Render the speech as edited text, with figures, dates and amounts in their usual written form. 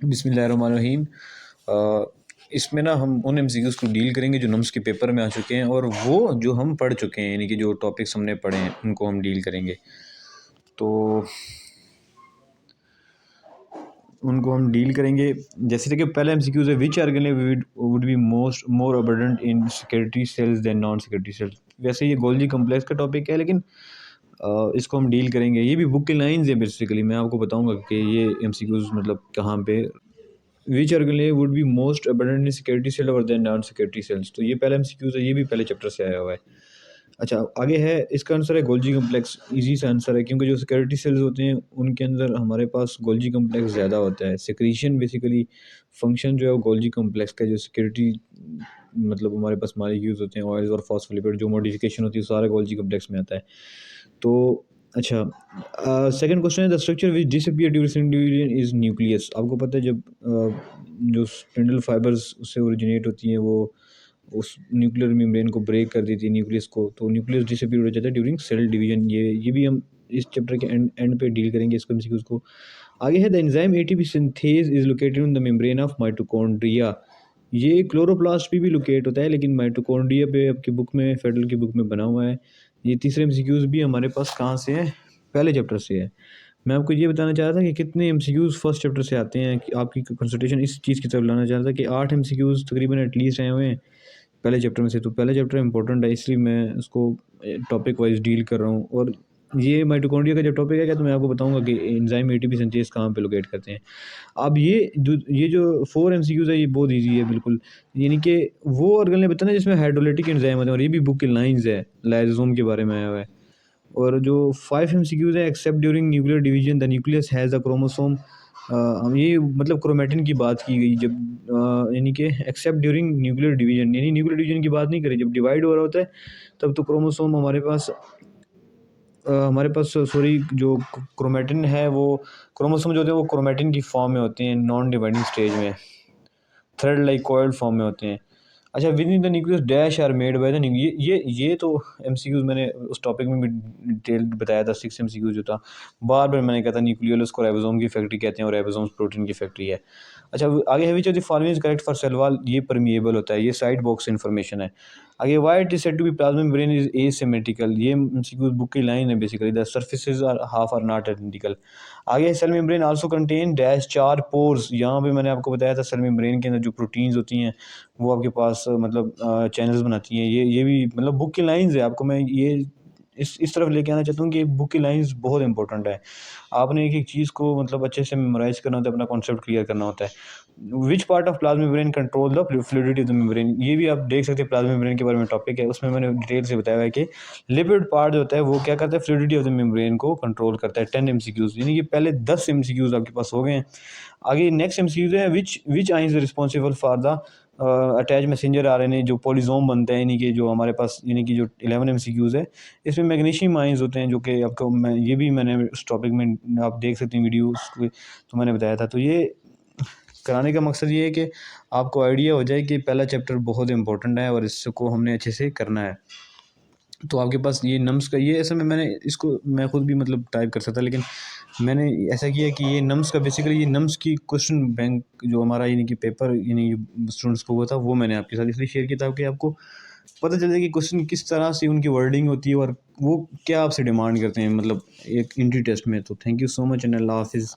बिस्मिल्लाहिर्रहमानिर्रहीम। इसमें ना हम उन एमसीक्यूज़ को डील करेंगे जो नम्स के पेपर में आ चुके हैं, और वो जो हम पढ़ चुके हैं, यानी कि जो टॉपिक्स हमने पढ़े हैं उनको हम डील करेंगे। तो उनको हम डील करेंगे। जैसे कि पहला एमसीक्यूज़ है, which organelle would be more abundant in security cells than non security cells. वैसे ये गोल्जी कम्प्लेक्स का टॉपिक है, लेकिन इसको हम डील करेंगे। ये भी बुक की लाइन्स है बेसिकली। मैं आपको बताऊंगा कि ये एमसीक्यूज़ मतलब कहाँ पे। Which organelle would be most abundant in security cell और देन नॉन सिक्योरिटी सेल्स। तो ये पहला एमसीक्यूज़ है, ये भी पहले चैप्टर से आया हुआ है। अच्छा, आगे है, इसका आंसर है गोल्जी कम्प्लेक्स। इजी सा आंसर है, क्योंकि जो सिक्योरिटी सेल्स होते हैं उनके अंदर हमारे पास गोल्जी कम्प्लेक्स ज़्यादा होता है। सिक्रीशन बेसिकली फंक्शन जो है वो गोल्जी कम्प्लेक्स का, जो सिक्योरिटी मतलब हमारे पास मॉलिक्यूल्स होते हैं, ऑयल्स और फॉस्फोलिपिड, जो मॉडिफिकेशन होती है सारा गोल्जी कम्प्लेक्स में आता है। तो अच्छा, सेकंड क्वेश्चन है, the structure which disappear during division is nucleus. आपको पता है जब जो स्पिंडल फाइबर्स उससे ओरिजिनेट होती हैं वो उस न्यूक्लियर मेम्ब्रेन को ब्रेक कर देती है, न्यूक्लियस को, तो न्यूक्लियस डिसअपीयर हो जाता है ड्यूरिंग सेल डिवीजन। ये भी हम इस चैप्टर के एंड पे डील करेंगे इसको, एमसीक्यूज को। आगे है, the enzyme ATP synthase is located in the membrane of mitochondria. ये क्लोरोप्लास्ट पे भी लोकेट होता है, लेकिन माइटोकॉन्ड्रिया पे आपकी बुक में, फेडरल की बुक में बना हुआ है। ये तीसरे एमसीक्यूज भी हमारे पास कहाँ से है, पहले चैप्टर से है। मैं आपको ये बताना चाह रहा था कि कितने एमसीक्यूज़ फर्स्ट चैप्टर से आते हैं, कि आपकी कंसंट्रेशन इस चीज़ की तरफ लाना चाह रहा था कि 8 एमसीक्यूज़ तकरीबन एटलीस्ट आए हुए हैं पहले चैप्टर में से। तो पहले चैप्टर इंपॉर्टेंट है, इसलिए मैं उसको टॉपिक वाइज डील कर रहा हूँ। और ये माइटोकॉन्ड्रिया का जो टॉपिक है क्या, तो मैं आपको बताऊंगा कि एंजाइम एटीपी सिंथेज कहाँ पे लोकेट करते हैं। अब ये जो 4 एमसीक्यूज़ है, ये बहुत ईजी है बिल्कुल। यानी कि वो ऑर्गेनेल ने बताया ना जिसमें हाइड्रोलाइटिक एंजाइम होते हैं, और ये भी बुक की लाइन्स है, लाइसोसोम के बारे में आया हुआ है। और जो 5 एमसीक्यूज़ है, accept during nuclear division the nucleus has a chromosome. ये मतलब क्रोमैटिन की बात की गई जब, यानी कि एक्सेप्ट ड्यूरिंग न्यूक्लियर डिवीजन, यानी न्यूक्लियर डिवीजन की बात नहीं करी, जब डिवाइड हो रहा होता है तब तो क्रोमोसोम हमारे पास सॉरी, जो क्रोमैटिन है वो, क्रोमोसोम जो होते हैं वो क्रोमैटिन की फॉर्म में होते हैं, नॉन डिवाइडिंग स्टेज में, थ्रेड लाइक कॉइल्ड फॉर्म में होते हैं। अच्छा, within the nucleus dash are made by the ये तो एमसीक्यूज मैंने उस टॉपिक में भी डिटेल बताया था। 6 एमसीक्यूज जो था, बार बार मैंने कहा था न्यूक्लियोलस को राइबोसोम की फैक्ट्री कहते हैं और राइबोसोम्स प्रोटीन की फैक्ट्री है। अच्छा, आगे है, which of the following is correct for cell wall. ये परमिएबल होता है, ये साइड बॉक्स इन्फॉर्मेशन है। आगे, why it is said to be plasma membrane is asymmetrical. ये एमसीक्यूज बुक की लाइन है basically, the surfaces are half are not identical. आगे, cell membrane also contain dash 4 pores. यहाँ पे मैंने आपको बताया था सेल मेम्ब्रेन के अंदर जो प्रोटीन्स होती हैं वो आपके पास मतलब चैनल्स बनाती हैं। ये भी मतलब बुक की लाइंस है। आपको मैं ये इस तरफ लेके आना चाहता हूँ कि बुक की लाइंस बहुत इंपॉर्टेंट है। आपने एक एक चीज़ को मतलब अच्छे से मेमोराइज करना होता है, अपना कॉन्सेप्ट क्लियर करना होता है। Which part of plasma membrane control the fluidity of the membrane. ये भी आप देख सकते हैं, प्लाज्मा मेम्ब्रेन के बारे में टॉपिक है, उसमें मैंने डिटेल से बताया है कि लिपिड पार्ट जो होता है वो क्या करता है, फ्लूइडिटी ऑफ द मेम्ब्रेन को कंट्रोल करता है। 10 एमसीक्यूज, यानी कि पहले 10 एमसीक्यूज आपके पास हो गए हैं। आगे नेक्स्ट एमसीक्यूज है, which I is responsible for the attach messenger RNA, जो पॉलीजोम बनता है, यानी कि जो हमारे पास, यानी कि जो 11 एमसीक्यूज़ है, इसमें मैग्नीशियम आयंस होते हैं, जो कि आपको ये भी मैंने उस टॉपिक में आप देख सकते हैं वीडियो, तो मैंने बताया था। तो ये कराने का मकसद ये है कि आपको आइडिया हो जाए कि पहला चैप्टर बहुत इंपॉर्टेंट है और इसको हमने अच्छे से करना है। तो आपके पास ये नम्स का, ये ऐसा में मैंने इसको मैं खुद भी मतलब टाइप कर सकता, लेकिन मैंने ऐसा किया कि ये नम्स का बेसिकली, ये नम्स की क्वेश्चन बैंक जो हमारा यानी कि पेपर यानी स्टूडेंट्स को हुआ था, वो मैंने आपके साथ इसलिए शेयर किया था कि आपको पता चल जाए कि क्वेश्चन किस तरह से उनकी वर्डिंग होती है और वो क्या आपसे डिमांड करते हैं मतलब एक एंट्री टेस्ट में। तो thank you so much and अल्लाह हाफिज़।